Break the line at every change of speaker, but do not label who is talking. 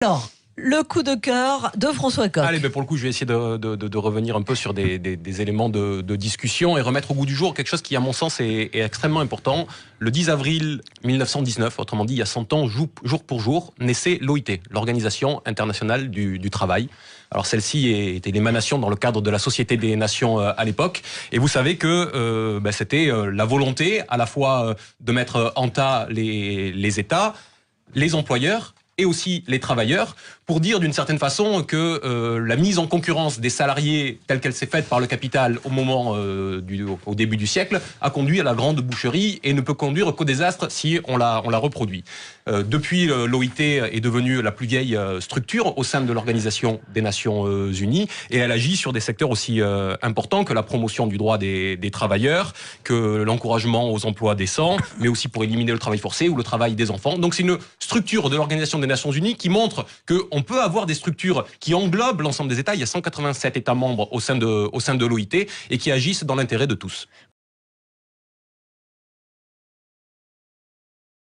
Alors, le coup de cœur de François Coq.
Allez, pour le coup, je vais essayer de revenir un peu sur des éléments de discussion et remettre au goût du jour quelque chose qui, à mon sens, est extrêmement important. Le 10 avril 1919, autrement dit, il y a 100 ans, jour pour jour, naissait l'OIT, l'Organisation internationale du travail. Alors celle-ci était l'émanation dans le cadre de la Société des Nations à l'époque. Et vous savez que c'était la volonté à la fois de mettre en tas les États, les employeurs, et aussi les travailleurs, pour dire d'une certaine façon que la mise en concurrence des salariés telle qu'elle s'est faite par le capital au début du siècle a conduit à la grande boucherie et ne peut conduire qu'au désastre si on la reproduit. Depuis, l'OIT est devenue la plus vieille structure au sein de l'Organisation des Nations Unies et elle agit sur des secteurs aussi importants que la promotion du droit des travailleurs, que l'encouragement aux emplois décents, mais aussi pour éliminer le travail forcé ou le travail des enfants. Donc c'est une structure de l'Organisation des Nations Unies qui montre qu'on peut avoir des structures qui englobent l'ensemble des États. Il y a 187 États membres au sein de l'OIT et qui agissent dans l'intérêt de tous.